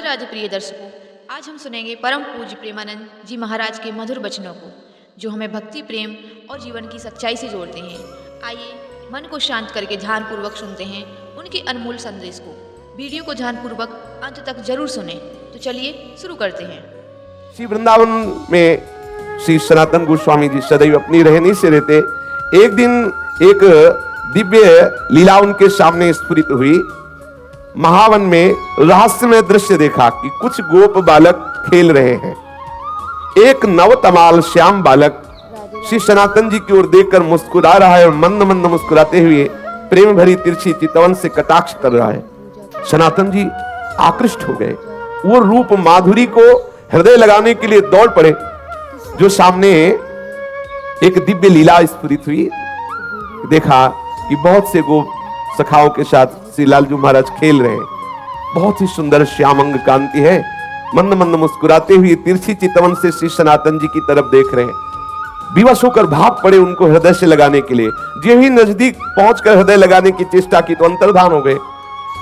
राधे प्रिय दर्शकों, आज हम सुनेंगे परम पूज्य प्रेमानंद जी महाराज के मधुर वचनों को, जो हमें भक्ति, प्रेम और जीवन की सच्चाई से जोड़ते हैं। आइए मन को शांत करके ध्यानपूर्वक सुनते हैं उनके अनमोल संदेश को। वीडियो को ध्यानपूर्वक अंत तक जरूर सुनें। तो चलिए शुरू करते हैं। श्री वृंदावन में श्री सनातन गोस्वामी जी सदैव अपनी रहनी से रहते। एक दिन एक दिव्य लीला उनके सामने स्फुरित हुई। महावन में रहस्यमय दृश्य देखा कि कुछ गोप बालक खेल रहे हैं। एक नवतमाल श्याम बालक श्री सनातन जी की ओर देखकर मुस्कुरा रहा है और मंद मंद मुस्कुराते हुए प्रेम भरी तिरछी चितवन से कटाक्ष कर रहा है। सनातन जी आकृष्ट हो गए। वो रूप माधुरी को हृदय लगाने के लिए दौड़ पड़े। जो सामने एक दिव्य लीला स्फुरित हुई, देखा कि बहुत से गोप सखाओं के साथ श्री लालजू महाराज खेल रहे हैं। बहुत ही सुंदर श्यामंग कांति है। मंद मंद मुस्कुराते हुए तिरछी चितवन से श्री सनातन जी की तरफ देख रहे हैं। विवश होकर भाग पड़े उनको हृदय से लगाने के लिए। जो ही नजदीक पहुंचकर हृदय लगाने की चेष्टा की तो अंतर्धान हो गए।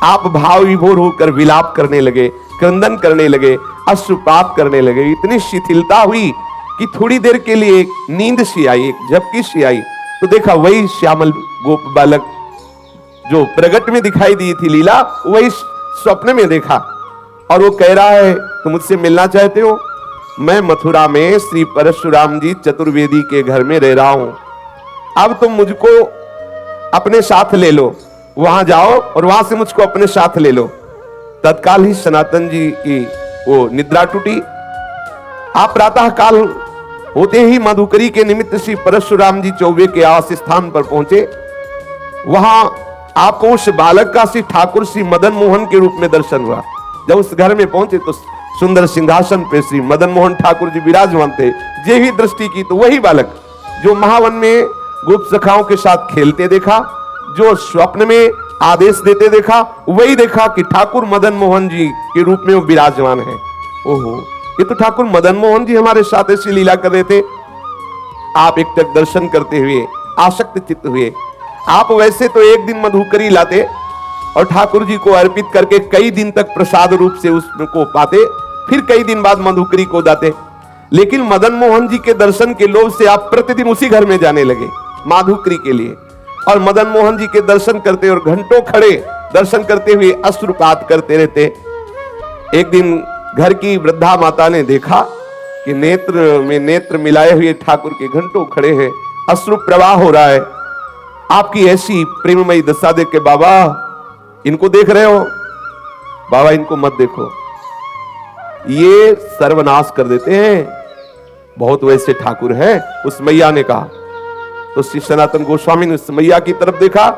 आप भाव विभोर होकर विलाप करने लगे, क्रंदन करने लगे, अश्रुपात करने लगे। इतनी शिथिलता हुई कि थोड़ी देर के लिए एक नींद सी आई, एक झपकी सी आई। तो देखा वही श्यामल गोप बालक जो प्रगट में दिखाई दी थी लीला, वही स्वप्न में देखा। और वो कह रहा है, तुम मुझसे मिलना चाहते हो? मैं मथुरा में श्री परशुराम जी चतुर्वेदी के घर में रह रहा हूं। अब तुम मुझको अपने साथ ले लो। वहां जाओ और वहां से मुझको अपने साथ ले लो। तत्काल ही सनातन जी की वो निद्रा टूटी। आप प्रातः काल होते ही मधुकरी के निमित्त श्री परशुराम जी चौबे के आवास स्थान पर पहुंचे। वहां आपको उस बालक का श्री ठाकुर श्री मदन मोहन के रूप में दर्शन हुआ। जब उस घर में पहुंचे तो सुंदर सिंहासन पे श्री मदन मोहन ठाकुर जी विराजमान थे। जे ही दृष्टि की तो वही बालक जो महावन में गोप सखाओं के साथ खेलते देखा, जो स्वप्न में आदेश देते देखा, वही देखा कि ठाकुर मदन मोहन जी के रूप में वो विराजमान है। ओहो, ये तो ठाकुर मदन मोहन जी हमारे साथ ऐसी लीला कर रहे थे। आप एक टक दर्शन करते हुए आसक्त चित्त हुए। आप वैसे तो एक दिन मधुकरी लाते और ठाकुर जी को अर्पित करके कई दिन तक प्रसाद रूप से उसको पाते, फिर कई दिन बाद मधुकरी को दाते। लेकिन मदन मोहन जी के दर्शन के लोभ से आप प्रतिदिन उसी घर में जाने लगे माधुकरी के लिए, और मदन मोहन जी के दर्शन करते और घंटों खड़े दर्शन करते हुए अश्रुपात करते रहते। एक दिन घर की वृद्धा माता ने देखा कि नेत्र में नेत्र मिलाए हुए ठाकुर के घंटों खड़े हैं, अश्रु प्रवाह हो रहा है। आपकी ऐसी प्रेममयी दशा देख के, बाबा इनको देख रहे हो? बाबा इनको मत देखो, ये सर्वनाश कर देते हैं। बहुत वैसे ठाकुर हैं। उस मैया ने कहा। तो श्री सनातन गोस्वामी ने उस मैया की तरफ देखा,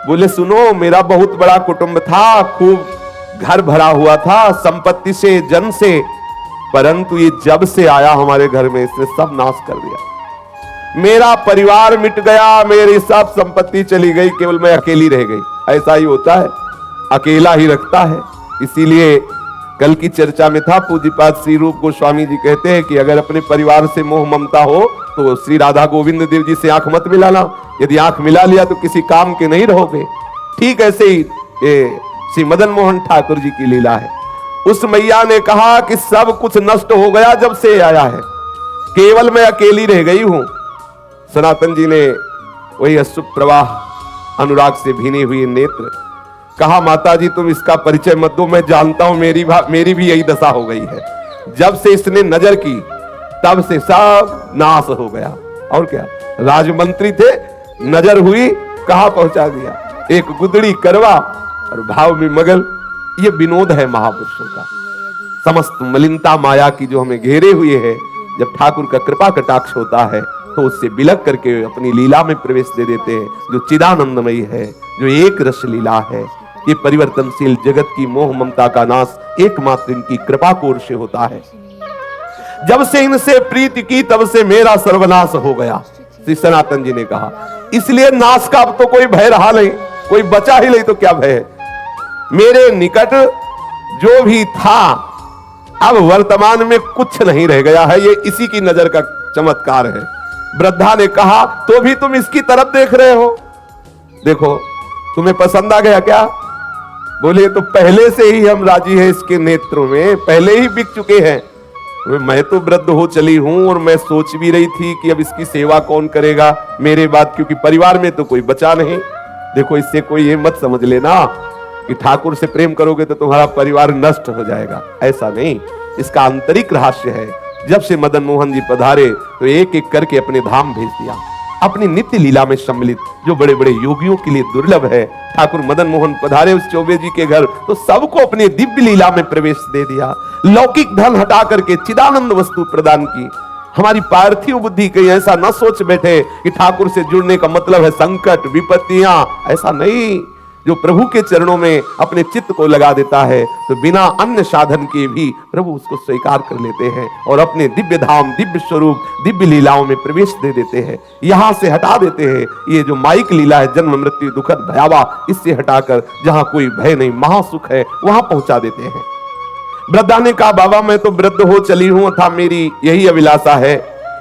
बोले सुनो, मेरा बहुत बड़ा कुटुंब था, खूब घर भरा हुआ था संपत्ति से, जन से, परंतु ये जब से आया हमारे घर में इसने सब नाश कर दिया। मेरा परिवार मिट गया, मेरी सब संपत्ति चली गई, केवल मैं अकेली रह गई। ऐसा ही होता है, अकेला ही रखता है। इसीलिए कल की चर्चा में था, पूज्यपाद श्री रूप गोस्वामी जी कहते हैं कि अगर अपने परिवार से मोह ममता हो तो श्री राधा गोविंद देव जी से आंख मत मिलाना। यदि आंख मिला लिया तो किसी काम के नहीं रहोगे। ठीक ऐसे ही ये श्री मदन मोहन ठाकुर जी की लीला है। उस मैया ने कहा कि सब कुछ नष्ट हो गया जब से आया है, केवल मैं अकेली रह गई हूं। सनातन जी ने वही अश्रु प्रवाह अनुराग से भीने हुए नेत्र कहा, माता जी तुम इसका परिचय मत दो, मैं जानता हूं मेरी भी यही दशा हो गई है। जब से इसने नजर की तब से सब नाश हो गया। और क्या, राजमंत्री थे, नजर हुई, कहां पहुंचा दिया। एक गुदड़ी करवा और भाव में मगल। ये विनोद है महापुरुषों का। समस्त मलिनता माया की जो हमें घेरे हुए है, जब ठाकुर का कृपा कटाक्ष होता है तो उससे बिलक करके अपनी लीला में प्रवेश दे देते हैं, जो चिदानंदमयी है, जो एक रस लीला है। ये परिवर्तनशील जगत की मोह ममता का नाश एकमात्र इनकी कृपा कोर से होता है। जब से इनसे प्रीति की तब से मेरा सर्वनाश हो गया, श्री सनातन जी ने कहा। इसलिए नाश का अब तो कोई भय रहा नहीं, कोई बचा ही नहीं तो क्या भय है। मेरे निकट जो भी था अब वर्तमान में कुछ नहीं रह गया है। ये इसी की नजर का चमत्कार है। वृद्धा ने कहा, तो भी तुम इसकी तरफ देख रहे हो? देखो, तुम्हें पसंद आ गया क्या? बोले तो पहले से ही हम राजी हैं इसके नेत्रों में, पहले ही बिक चुके हैं। मैं तो वृद्ध हो चली हूं और मैं सोच भी रही थी कि अब इसकी सेवा कौन करेगा मेरे बाद, क्योंकि परिवार में तो कोई बचा नहीं। देखो, इससे कोई ये मत समझ लेना कि ठाकुर से प्रेम करोगे तो तुम्हारा परिवार नष्ट हो जाएगा, ऐसा नहीं। इसका आंतरिक रहस्य है। जब से मदन मोहन जी पधारे तो एक एक करके अपने धाम भेज दिया, अपनी नित्य लीला में सम्मिलित, जो बड़े बड़े योगियों के लिए दुर्लभ है। ठाकुर मदन मोहन पधारे उस चौबे जी के घर तो सबको अपनी दिव्य लीला में प्रवेश दे दिया। लौकिक धन हटा करके चिदानंद वस्तु प्रदान की। हमारी पार्थिव बुद्धि कहीं ऐसा न सोच बैठे कि ठाकुर से जुड़ने का मतलब है संकट विपत्तियां, ऐसा नहीं। जो प्रभु के चरणों में अपने चित्त को लगा देता है तो बिना अन्य साधन के भी प्रभु उसको स्वीकार कर लेते हैं और अपने दिव्य धाम, दिव्य स्वरूप, दिव्य लीलाओं में प्रवेश दे देते हैं। यहां से हटा देते हैं ये जो माइक लीला है, जन्म मृत्यु दुखद भयावह, इससे हटाकर जहां कोई भय नहीं, महासुख है, वहां पहुंचा देते हैं। वृद्धा ने कहा, बाबा मैं तो वृद्ध हो चली हूं, था मेरी यही अभिलाषा है,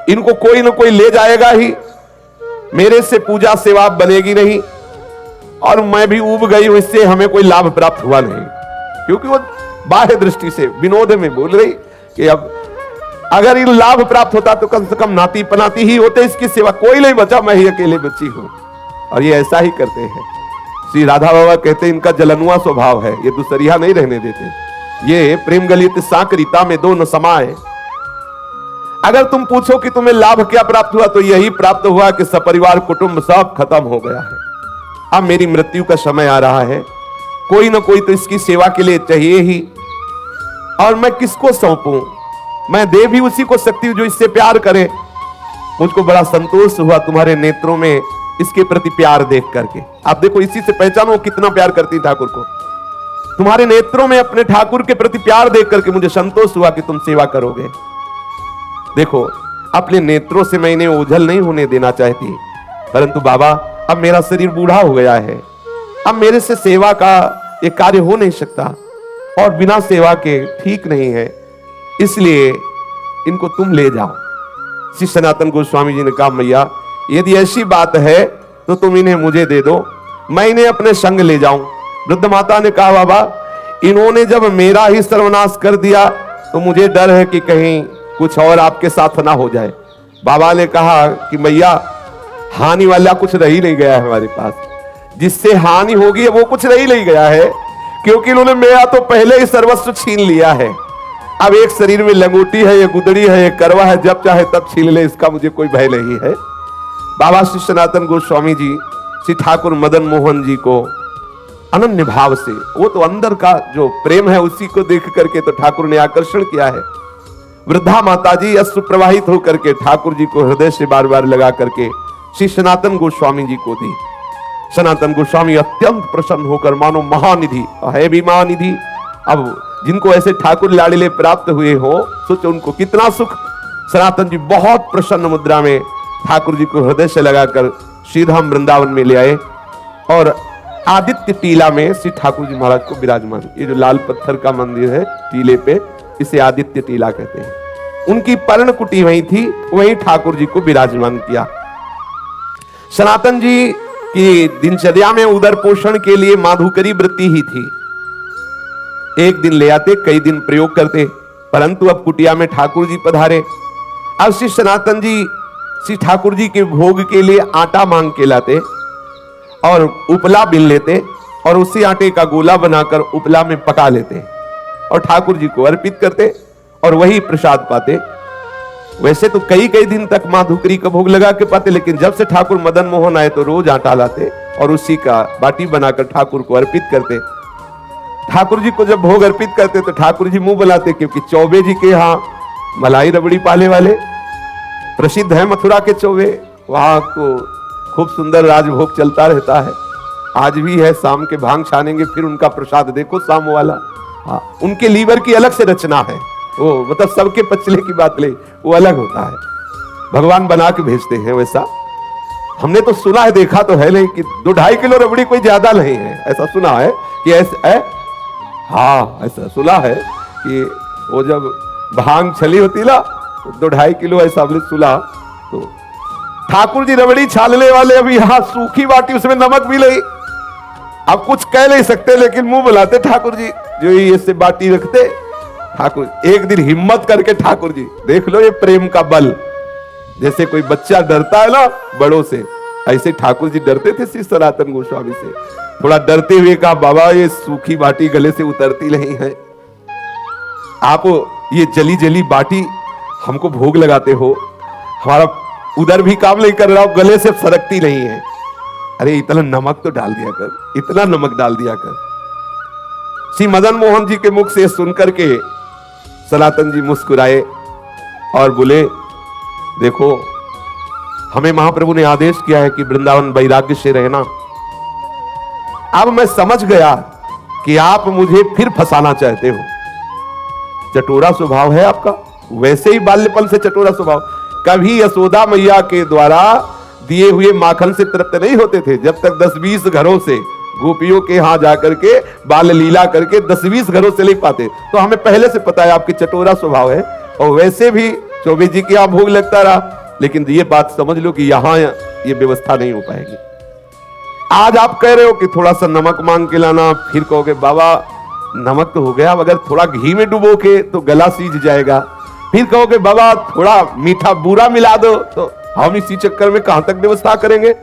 इनको कोई ना कोई ले जाएगा ही, मेरे से पूजा सेवा बनेगी नहीं, और मैं भी ऊब गई हूं, इससे हमें कोई लाभ प्राप्त हुआ नहीं। क्योंकि वो बाह्य दृष्टि से विनोद में बोल रही कि अब अगर इन लाभ प्राप्त होता तो कम से कम नाती पनाती ही होते, इसकी सेवा कोई नहीं बचा, मैं ही अकेले बची हूं। और ये ऐसा ही करते हैं। श्री राधा बाबा कहते हैं इनका जलनुआ स्वभाव है, ये दूसरिया नहीं रहने देते। ये प्रेम गलित साकरिता में दो न समाए। अगर तुम पूछो कि तुम्हें लाभ क्या प्राप्त हुआ तो यही प्राप्त हुआ कि सपरिवार कुटुंब सब खत्म हो गया है। अब मेरी मृत्यु का समय आ रहा है, कोई ना कोई तो इसकी सेवा के लिए चाहिए ही, और मैं किसको सौंपूं? मैं दे भी उसी को सकती हूं जो इससे प्यार करे। मुझको बड़ा संतोष हुआ तुम्हारे नेत्रों में इसके प्रति प्यार देख करके। आप देखो, इसी से पहचानो कितना प्यार करती ठाकुर को। तुम्हारे नेत्रों में अपने ठाकुर के प्रति प्यार देख करके मुझे संतोष हुआ कि तुम सेवा करोगे। देखो, अपने नेत्रों से मैं इन्हें ओझल नहीं होने देना चाहती, परंतु बाबा अब मेरा शरीर बूढ़ा हो गया है, अब मेरे से सेवा का एक कार्य हो नहीं सकता, और बिना सेवा के ठीक नहीं है, इसलिए इनको तुम ले जाओ। श्री सनातन गोस्वामी जी ने कहा, मैया यदि ऐसी बात है तो तुम इन्हें मुझे दे दो, मैं इन्हें अपने संग ले जाऊं। वृद्ध माता ने कहा, बाबा इन्होंने जब मेरा ही सर्वनाश कर दिया तो मुझे डर है कि कहीं कुछ और आपके साथ ना हो जाए। बाबा ने कहा कि मैया हानि वाला कुछ रह ही नहीं गया है हमारे पास, जिससे हानि होगी वो कुछ रह ही नहीं गया है, क्योंकि इन्होंने मेरा तो पहले ही सर्वस्व छीन लिया है। अब एक शरीर में लंगोटी है, ये गुदड़ी है, ये करवा है, जब चाहे तब छीन ले, इसका मुझे कोई भय नहीं है। बाबा श्री सनातन गोस्वामी जी श्री ठाकुर मदन मोहन जी को अनन्य भाव से, वो तो अंदर का जो प्रेम है उसी को देख करके तो ठाकुर ने आकर्षण किया है। वृद्धा माता जी अश्रु प्रवाहित होकर के ठाकुर जी को हृदय से बार बार लगा करके श्री सनातन गोस्वामी जी को दी। सनातन गोस्वामी अत्यंत प्रसन्न होकर, मानो महानिधि है भी महानिधि, अब जिनको ऐसे ठाकुर लाड़िले प्राप्त हुए हो, सोचो उनको कितना सुख। सनातन जी बहुत प्रसन्न मुद्रा में ठाकुर जी को हृदय से लगाकर श्रीधाम वृंदावन में ले आए और आदित्य टीला में श्री ठाकुर जी महाराज को विराजमान। ये जो लाल पत्थर का मंदिर है टीले पे, इसे आदित्य टीला कहते हैं। उनकी पर्ण कुटी वहीं थी, वहीं ठाकुर जी को विराजमान किया। सनातन जी की दिनचर्या में उदर पोषण के लिए माधुकरी वृत्ति ही थी। एक दिन ले आते, कई दिन प्रयोग करते, परंतु अब कुटिया में ठाकुर जी पधारे। अब श्री सनातन जी श्री ठाकुर जी के भोग के लिए आटा मांग के लाते और उपला बिन लेते और उसी आटे का गोला बनाकर उपला में पका लेते और ठाकुर जी को अर्पित करते और वही प्रसाद पाते। वैसे तो कई कई दिन तक मां धुकरी का भोग लगा के पाते, लेकिन जब से ठाकुर मदन मोहन आए तो रोज आटा लाते और उसी का बाटी बनाकर ठाकुर को अर्पित करते। ठाकुर जी को जब भोग अर्पित करते तो ठाकुर जी मुंह बुलाते, क्योंकि चौबे जी के यहाँ मलाई रबड़ी पाले वाले प्रसिद्ध है, मथुरा के चौबे, वहां तो खूब सुंदर राजभोग चलता रहता है। आज भी है, शाम के भांग छानेंगे फिर उनका प्रसाद देखो शाम वाला। हाँ, उनके लीवर की अलग से रचना है, वो मतलब सबके पचले की बात ले, वो अलग होता है, भगवान बना के भेजते हैं वैसा। हमने तो सुना है, देखा तो है नहीं कि 2-2.5 किलो रबड़ी कोई ज्यादा नहीं है, ऐसा सुना है कि ऐसा हाँ ऐसा सुना है कि वो जब भांग छली होती ना 2-2.5 किलो ऐसा हमने सुना। तो ठाकुर जी रबड़ी छालने वाले, अभी यहाँ सूखी बाटी उसमें नमक भी नहीं, अब कुछ कह नहीं सकते, लेकिन मुंह बुलाते ठाकुर जी, जो ये से बाटी रखते ठाकुर। एक दिन हिम्मत करके ठाकुर जी, देख लो ये प्रेम का बल, जैसे कोई बच्चा डरता है ना बड़ों से, ऐसे ठाकुर जी डरते थे श्री सनातन गोस्वामी से। थोड़ा डरते हुए कहा, बाबा ये सूखी बाटी गले से उतरती नहीं है, आप ये जली जली बाटी हमको भोग लगाते हो, हमारा उधर भी काम नहीं कर रहा, गले से सरकती नहीं है। अरे इतना नमक तो डाल दिया कर, इतना नमक डाल दिया कर। श्री मदन मोहन जी के मुख से सुनकर के सनातन जी मुस्कुराए और बोले, देखो हमें महाप्रभु ने आदेश किया है कि वृंदावन वैराग्य से रहना। अब मैं समझ गया कि आप मुझे फिर फंसाना चाहते हो, चटोरा स्वभाव है आपका, वैसे ही बाल्यपन से चटोरा स्वभाव। कभी यशोदा मैया के द्वारा दिए हुए माखन से तृप्त नहीं होते थे, जब तक 10-20 घरों से गोपियों के यहां जाकर के बाल लीला करके 10-20 घरों से नहीं पाते। तो हमें पहले से पता है आपकी चटोरा स्वभाव है, और वैसे भी चौबे जी के यहां भोग लगता रहा। लेकिन ये बात समझ लो कि यहां ये व्यवस्था नहीं हो पाएगी। आज आप कह रहे हो कि थोड़ा सा नमक मांग के लाना, फिर कहोगे बाबा नमक तो हो गया, अगर थोड़ा घी में डुबो के तो गला सीज जाएगा, फिर कहोगे बाबा थोड़ा मीठा बूरा मिला दो, तो हम इसी चक्कर में कहां तक व्यवस्था करेंगे।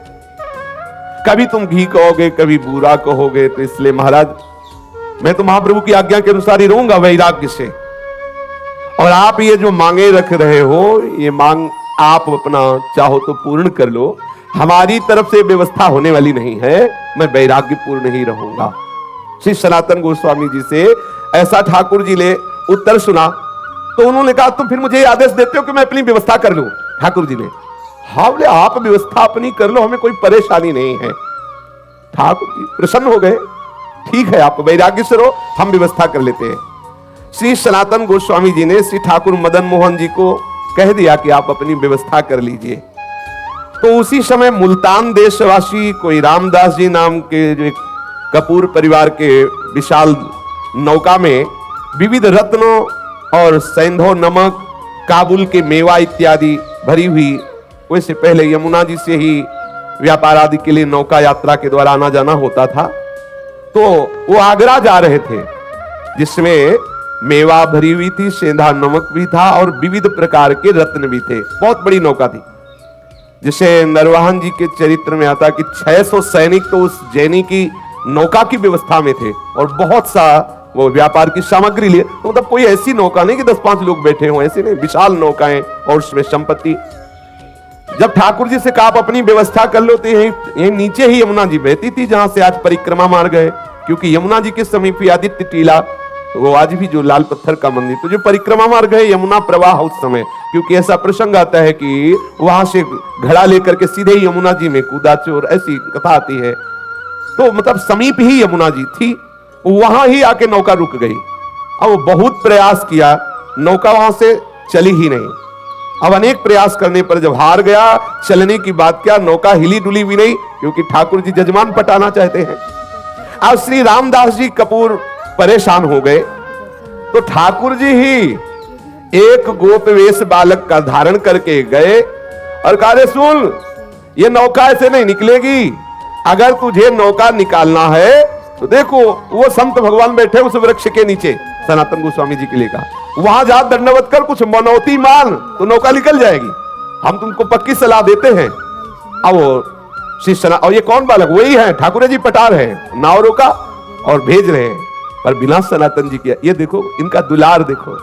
कभी तुम घी कहोगे, कभी बूरा कहोगे। तो इसलिए महाराज मैं तो महाप्रभु की आज्ञा के अनुसार ही रहूंगा वैराग्य से। और आप ये जो मांगे रख रहे हो, ये मांग आप अपना चाहो तो पूर्ण कर लो, हमारी तरफ से व्यवस्था होने वाली नहीं है, मैं वैराग्य पूर्ण ही रहूंगा। श्री सनातन गोस्वामी जी से ऐसा ठाकुर जी ने उत्तर सुना, तो उन्होंने कहा तुम फिर मुझे आदेश देते हो कि मैं अपनी व्यवस्था कर लूं। ठाकुर जी ने हाँ बोले, आप व्यवस्था अपनी कर लो, हमें कोई परेशानी नहीं है। ठाकुर जी प्रसन्न हो गए, ठीक है आप वैराग्य से रहो, हम व्यवस्था कर लेते हैं। श्री सनातन गोस्वामी जी ने श्री ठाकुर मदन मोहन जी को कह दिया कि आप अपनी व्यवस्था कर लीजिए। तो उसी समय मुल्तान देशवासी कोई रामदास जी नाम के जो एक कपूर परिवार के विशाल नौका में विविध रत्नों और सैंधव नमक, काबुल के मेवा इत्यादि भरी हुई, वैसे पहले यमुना जी से ही व्यापार आदि के लिए नौका यात्रा के द्वारा आना जाना होता था। तो वो आगरा जा रहे थे, जिसमें मेवा भरी हुई थी, सेंधा नमक भी था और विविध प्रकार के रत्न भी थे। बहुत बड़ी नौका थी, जिसे नरवाहन जी के चरित्र में आता कि 600 सैनिक तो उस जैनी की नौका की व्यवस्था में थे, और बहुत सा वो व्यापार की सामग्री लिए। तो मतलब कोई ऐसी नौका नहीं कि 10-5 लोग बैठे हों, ऐसे नहीं, विशाल नौकाएं और उसमें संपत्ति। जब ठाकुर जी से कहा आप अपनी व्यवस्था कर लो, तो यही नीचे ही यमुना जी बहती थी, जहां से आज परिक्रमा मार्ग है। क्योंकि यमुना जी के समीप ही आदित्य टीला, वो आज भी जो लाल पत्थर का मंदिर, तो जो परिक्रमा मार्ग है यमुना प्रवाह उस समय, क्योंकि ऐसा प्रसंग आता है कि वहां से घड़ा लेकर के सीधे ही यमुना जी में कूदा चोर, ऐसी कथा आती है। तो मतलब समीप ही यमुना जी थी, वहां ही आके नौका रुक गई। अब बहुत प्रयास किया, नौका वहां से चली ही नहीं। अब अनेक प्रयास करने पर जब हार गया, चलने की बात क्या, नौका हिली डुली भी नहीं, क्योंकि ठाकुर जी जजमान पटाना चाहते हैं। अब श्री रामदास जी कपूर परेशान हो गए, तो ठाकुर जी ही एक गोपवेश बालक का धारण करके गए और कहा, सुन ये नौका ऐसे नहीं निकलेगी, अगर तुझे नौका निकालना है तो देखो वो संत भगवान बैठे उस वृक्ष के नीचे, सनातन गोस्वामी जी के लिए कहा, वहां जा दंडवत कर, कुछ मनौती मान तो नौका निकल जाएगी, हम तुमको पक्की सलाह देते हैं। अब शिष्य, और ये कौन बालक, वही है ठाकुर जी पटा रहे हैं, नाव रोका और भेज रहे हैं, पर बिना सनातन जी किया। ये देखो इनका दुलार देखो,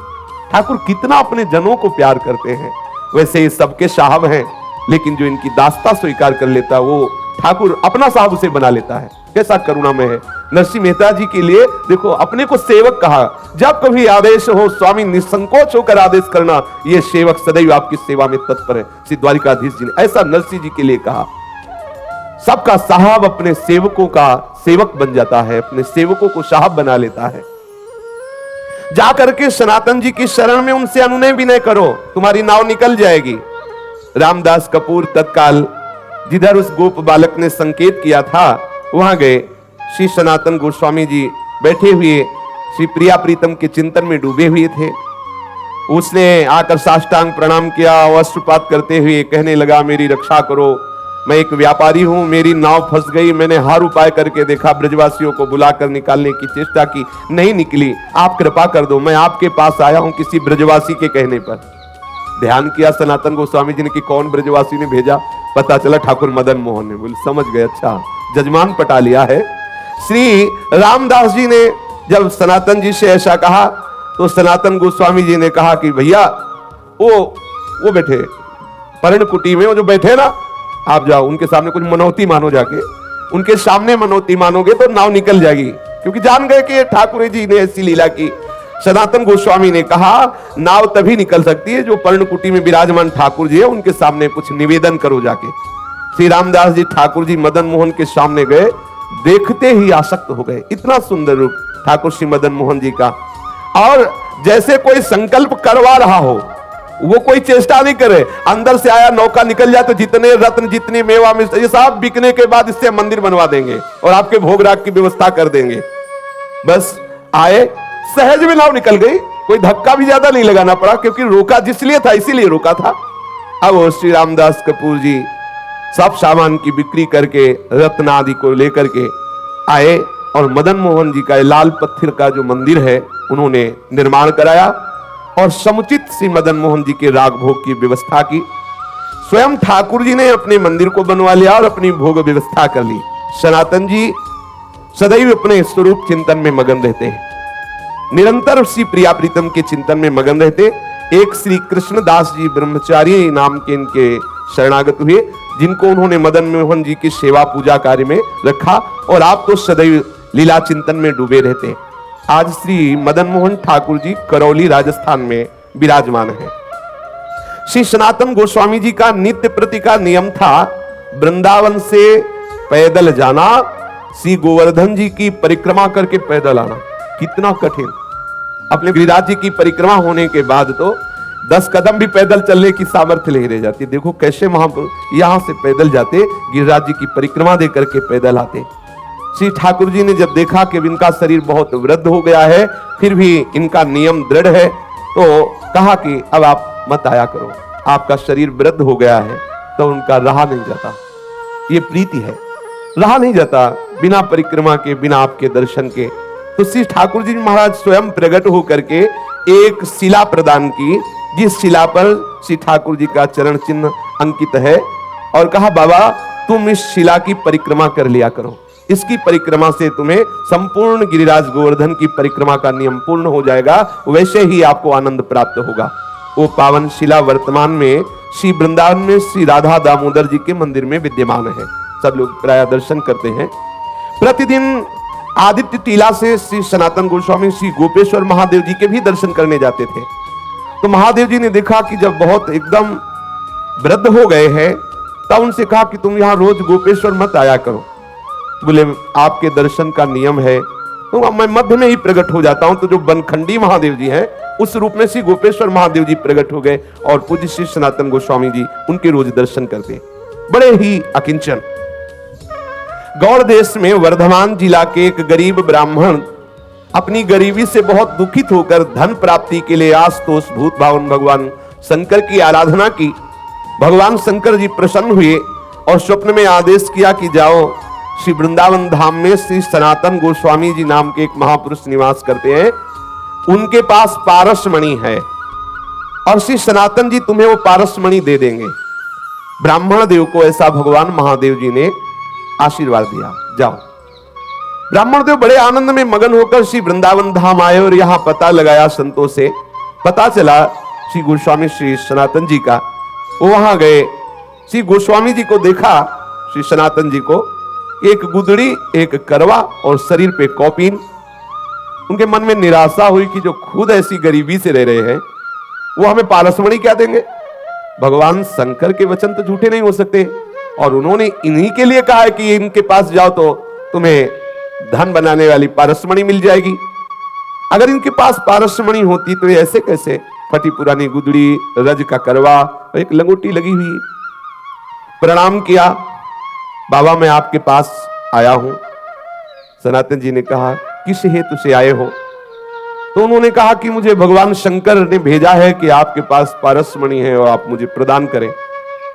ठाकुर कितना अपने जनों को प्यार करते हैं। वैसे ये सबके साहब हैं, लेकिन जो इनकी दास्ता स्वीकार कर लेता है वो ठाकुर अपना साहब उसे बना लेता है। कैसा करुणा में है। नरसिंह मेहता जी के लिए देखो, अपने को सेवक कहा, जब कभी आदेश हो स्वामी निसंकोच होकर आदेश करना, ये सेवक सदैव आपकी सेवा में तत्पर है। श्री द्वारिकाधीश जी ने ऐसा नरसिंह जी के लिए कहा। सबका साहब अपने सेवकों का सेवक बन जाता है, अपने सेवकों को साहब बना लेता है। जाकर के सनातन जी की शरण में उनसे अनुनय विनय करो, तुम्हारी नाव निकल जाएगी। रामदास कपूर तत्काल जिधर उस गोप बालक ने संकेत किया था वहां गए। श्री सनातन गोस्वामी जी बैठे हुए श्री प्रिया प्रीतम के चिंतन में डूबे हुए थे। उसने आकर साष्टांग प्रणाम किया, वस्त्रपात करते हुए कहने लगा, मेरी रक्षा करो, मैं एक व्यापारी हूं, मेरी नाव फंस गई, मैंने हर उपाय करके देखा, ब्रजवासियों को बुलाकर निकालने की चेष्टा की, नहीं निकली, आप कृपा कर दो, मैं आपके पास आया हूं किसी ब्रजवासी के कहने पर। ध्यान किया सनातन गोस्वामी जी ने कि कौन ब्रजवासी ने भेजा, पता चला ठाकुर मदन मोहन ने। बोले समझ गए, अच्छा जजमान पटा लिया है। श्री रामदास जी ने जब सनातन जी से ऐसा कहा तो सनातन गोस्वामी जी ने कहा कि भैया वो बैठे पर्णकुटी में, वो जो बैठे ना, आप जाओ उनके सामने कुछ मनौती मानो, जाके उनके सामने मनौती मानोगे तो नाव निकल जाएगी, क्योंकि जान गए कि ठाकुर जी ने ऐसी लीला की। सनातन गोस्वामी ने कहा नाव तभी निकल सकती है जो पर्णकुटी में विराजमान ठाकुर जी है उनके सामने कुछ निवेदन करो जाके। श्री रामदास जी ठाकुर जी मदन मोहन के सामने गए, देखते ही आसक्त हो गए, इतना सुंदर रूप ठाकुर श्री मदन मोहन जी का। और जैसे कोई संकल्प करवा रहा हो, वो कोई चेष्टा नहीं करे, अंदर से आया नौका निकल जाए तो जितने रत्न जितनी मेवा मिलता ये सब बिकने के बाद इससे मंदिर बनवा देंगे और आपके भोग राग की व्यवस्था कर देंगे। बस आए, सहज में नाव निकल गई, कोई धक्का भी ज्यादा नहीं लगाना पड़ा, क्योंकि रोका जिसलिए था इसीलिए रोका था। अब वो श्री रामदास कपूर जी सब सामान की बिक्री करके रत्न आदि को लेकर के आए और मदन मोहन जी का लाल पत्थर का जो मंदिर है उन्होंने निर्माण कराया और समुचित श्री मदन मोहन जी के राग भोग की व्यवस्था की। स्वयं ठाकुर जी ने अपने मंदिर को बनवा लिया और अपनी भोग व्यवस्था कर ली। सनातन जी सदैव अपने स्वरूप चिंतन में मगन रहते हैं, निरंतर श्री प्रिया प्रीतम के चिंतन में मगन रहते। एक श्री कृष्णदास जी ब्रह्मचारी नाम के इनके शरणागत हुए, जिनको उन्होंने मदन मोहन जी की सेवा पूजा कार्य में रखा और आप तो सदैव लीला चिंतन में डूबे रहते हैं। आज श्री मदन मोहन ठाकुर जी करौली राजस्थान में विराजमान है। श्री सनातन गोस्वामी जी का नित्य प्रति का नियम था वृंदावन से पैदल जाना, श्री गोवर्धन जी की परिक्रमा करके पैदल आना। कितना कठिन, अपने गिरिराज जी की परिक्रमा होने के बाद तो 10 कदम भी पैदल चलने की सामर्थ्य नहीं रह जाती। देखो कैसे महापुरुष यहां से पैदल जाते, गिरिराज जी की परिक्रमा दे करके पैदल आते। श्री ठाकुर जी ने जब देखा कि इनका शरीर बहुत वृद्ध हो गया है, फिर भी इनका नियम दृढ़ है, तो कहा कि अब आप मत आया करो, आपका शरीर वृद्ध हो गया है। तो उनका रहा नहीं जाता, ये प्रीति है, रहा नहीं जाता बिना परिक्रमा के, बिना आपके दर्शन के। तो श्री ठाकुर जी महाराज स्वयं प्रकट होकर के एक शिला प्रदान की, जिस शिला पर श्री ठाकुर जी का चरण चिन्ह अंकित है, और कहा बाबा तुम इस शिला की परिक्रमा कर लिया करो, इसकी परिक्रमा से तुम्हें संपूर्ण गिरिराज गोवर्धन की परिक्रमा का नियम पूर्ण हो जाएगा, वैसे ही आपको आनंद प्राप्त होगा। वो पावन शिला वर्तमान में श्री वृंदावन में श्री राधा दामोदर जी के मंदिर में विद्यमान है। सब लोग प्राय दर्शन करते हैं। प्रतिदिन आदित्य टीला से श्री सनातन गोस्वामी श्री गोपेश्वर महादेव जी के भी दर्शन करने जाते थे। तो महादेव जी ने देखा कि जब बहुत एकदम वृद्ध हो गए हैं, तब उनसे कहा कि तुम यहां रोज गोपेश्वर मत आया करो। बोले आपके दर्शन का नियम है, तो मैं मध्य में ही प्रकट हो जाता हूं। तो जो बनखंडी महादेव जी हैं उस रूप में श्री गोपेश्वर महादेव जी प्रकट हो गए और पूज्य श्री सनातन गोस्वामी जी उनके रोज दर्शन करते, बड़े ही अकिंचन। गौड़ देश में वर्धमान जिला के एक गरीब ब्राह्मण अपनी गरीबी से बहुत दुखित होकर धन प्राप्ति के लिए आशुतोष भूत भावन भगवान शंकर की आराधना की। भगवान शंकर जी प्रसन्न हुए और स्वप्न में आदेश किया कि जाओ श्री वृंदावन धाम में श्री सनातन गोस्वामी जी नाम के एक महापुरुष निवास करते हैं, उनके पास पारसमणि है और श्री सनातन जी तुम्हें वो पारसमणि दे देंगे। ब्राह्मण देव को ऐसा भगवान महादेव जी ने आशीर्वाद दिया, जाओ। ब्राह्मण देव बड़े आनंद में मगन होकर श्री वृंदावन धाम आए और यहां पता लगाया संतों से, पता चला श्री गोस्वामी श्री सनातन जी का। वो वहां गए, श्री गोस्वामी जी को देखा, श्री सनातन जी को, एक गुदड़ी, एक करवा और शरीर पे कौपीन। उनके मन में निराशा हुई कि जो खुद ऐसी गरीबी से रह रहे हैं वो हमें पारसमणि क्या देंगे। भगवान शंकर के वचन तो झूठे नहीं हो सकते, और उन्होंने इन्हीं के लिए कहा है कि इनके पास जाओ तो तुम्हें धन बनाने वाली पारसमणि मिल जाएगी। अगर इनके पास पारसमणि होती तो ये ऐसे कैसे, फटी पुरानी गुदड़ी, रज का करवा, एक लंगोटी लगी हुई। प्रणाम किया, बाबा मैं आपके पास आया हूं। सनातन जी ने कहा किस हेतु से आए हो? तो उन्होंने कहा कि मुझे भगवान शंकर ने भेजा है कि आपके पास पारसमणि है और आप मुझे प्रदान करें।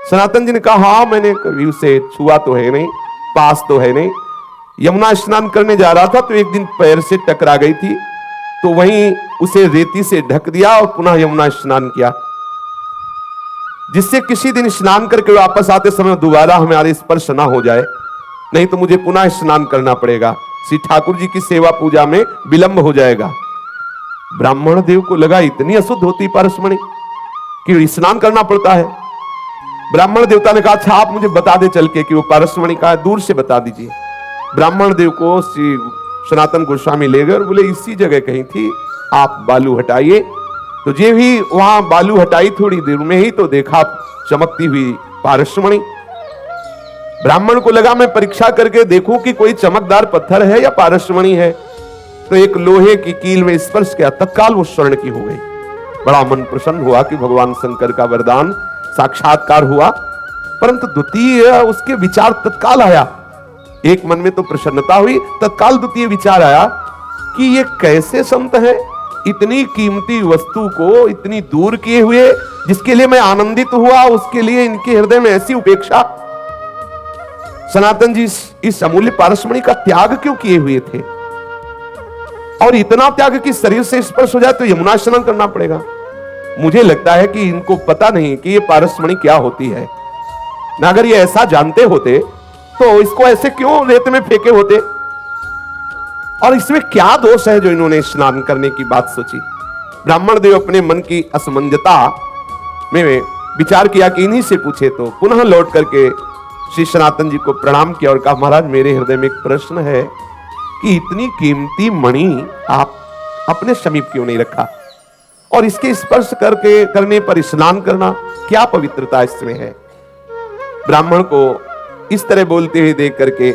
सनातन जी ने कहा, हाँ मैंने कभी उसे छुआ तो है नहीं, पास तो है नहीं। यमुना स्नान करने जा रहा था तो एक दिन पैर से टकरा गई थी, तो वहीं उसे रेती से ढक दिया और पुनः यमुना स्नान किया, जिससे किसी दिन स्नान करके वापस आते समय दोबारा हमारे स्पर्श ना हो जाए, नहीं तो मुझे पुनः स्नान करना पड़ेगा। श्री ठाकुर जी की सेवा पूजा में विलंब हो जाएगा। ब्राह्मण देव को लगा इतनी अशुद्ध होती पारसमणि कि स्नान करना पड़ता है। ब्राह्मण देवता ने कहा, अच्छा आप मुझे बता दे चल के कि वो पारसमणि का है, दूर से बता दीजिए। ब्राह्मण देव को श्री सनातन गोस्वामी ले गए और बोले इसी जगह कहीं थी, आप बालू हटाइए। तो जे भी वहां बालू हटाई, थोड़ी देर में ही तो देखा चमकती हुई पारसमणि। ब्राह्मण को लगा मैं परीक्षा करके देखूं कि कोई चमकदार पत्थर है या पारसमणि है। तो एक लोहे की कील में स्पर्श किया, तत्काल वो स्वर्ण की हो गई। बड़ा मन प्रसन्न हुआ कि भगवान शंकर का वरदान साक्षात्कार हुआ। परंतु द्वितीय उसके विचार तत्काल आया, एक मन में तो प्रसन्नता हुई, तत्काल द्वितीय विचार आया कि ये कैसे संत है, इतनी कीमती वस्तु को इतनी दूर किए हुए, जिसके लिए मैं आनंदित हुआ उसके लिए इनके हृदय में ऐसी उपेक्षा। सनातन जी इस अमूल्य पारसमणि का त्याग क्यों किए हुए थे, और इतना त्याग कि शरीर से स्पर्श हो जाए तो यमुना स्नान करना पड़ेगा। मुझे लगता है कि इनको पता नहीं कि ये पारसमणि क्या होती है। ना अगर ये ऐसा जानते होते तो इसको ऐसे क्यों रेत में फेंके होते, और इसमें क्या दोष है जो इन्होंने स्नान करने की बात सोची। ब्राह्मण देव अपने मन की असमंजता में विचार किया कि इन्हीं से पूछे, तो पुनः लौट करके श्री सनातन जी को प्रणाम किया और कहा, महाराज मेरे हृदय में एक प्रश्न है कि इतनी कीमती मणि आप अपने समीप क्यों नहीं रखा, और इसके स्पर्श करने पर स्नान करना, क्या पवित्रता इसमें है। ब्राह्मण को इस तरह बोलते हुए देख करके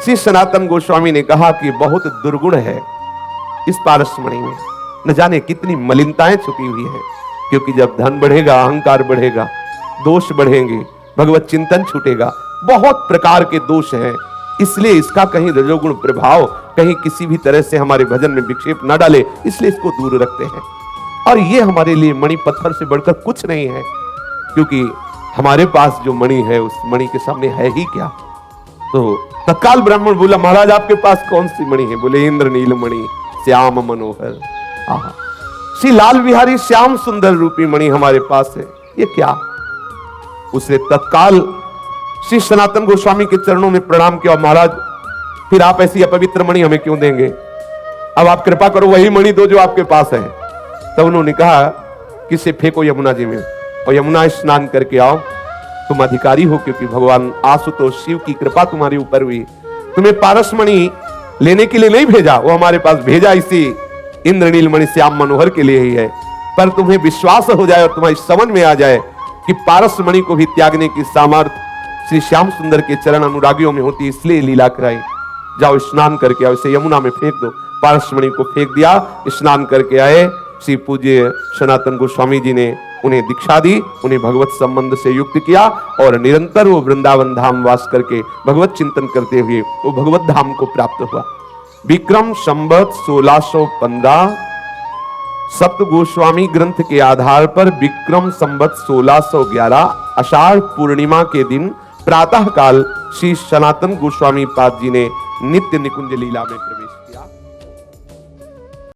श्री सनातन गोस्वामी ने कहा कि बहुत दुर्गुण है इस पारसमणि में, न जाने कितनी मलिनताएं छुपी हुई है। क्योंकि जब धन बढ़ेगा, अहंकार बढ़ेगा, दोष बढ़ेंगे, भगवत चिंतन छूटेगा, बहुत प्रकार के दोष हैं। इसलिए इसका कहीं रजोगुण प्रभाव कहीं किसी भी तरह से हमारे भजन में विक्षेप न डाले, इसलिए इसको दूर रखते हैं। और ये हमारे लिए मणि पत्थर से बढ़कर कुछ नहीं है, क्योंकि हमारे पास जो मणि है उस मणि के सामने है ही क्या। तो तत्काल ब्राह्मण बोला, महाराज आपके पास कौन सी मणि है। बोले इंद्र नील मणि श्याम मनोहर। आहा, श्री लाल बिहारी श्याम सुंदर रूपी मणि हमारे पास है, ये क्या। उसने तत्काल श्री सनातन गोस्वामी के चरणों में प्रणाम किया, महाराज फिर आप ऐसी अपवित्र मणि हमें क्यों देंगे, अब आप कृपा करो वही मणि दो जो आपके पास है। तब उन्होंने कहा कि इसे फेंको यमुना जी में और यमुना स्नान करके आओ, तुम अधिकारी हो, क्योंकि भगवान आशुतोष शिव की कृपा तुम्हारे ऊपर हुई। तुम्हें पारसमणि लेने के लिए नहीं भेजा, वो हमारे पास भेजा इसी इंद्रनील मणि श्याम मनोहर के लिए ही है। पर तुम्हें विश्वास हो जाए और तुम्हारी समझ में आ जाए कि पारसमणि को भी त्यागने की सामर्थ्य श्री श्याम सुंदर के चरण अनुरागियों में होती, इसलिए लीला कराई। जाओ स्नान करके आओ, इसे यमुना में फेंक दो। पारसमणि को फेंक दिया, स्नान करके आए। श्री पूज्य सनातन गोस्वामी जी ने उन्हें दीक्षा दी, उन्हें भगवत संबंध से युक्त किया और निरंतर वो वृंदावन धाम वास करके भगवत चिंतन करते हुए वो भगवत धाम को प्राप्त हुआ। विक्रम संवत 1615 सप्त गोस्वामी ग्रंथ के आधार पर विक्रम संवत 1611 आषाढ़ पूर्णिमा के दिन प्रातः काल श्री सनातन गोस्वामी पाद जी ने नित्य निकुंज लीला में प्रवेश किया।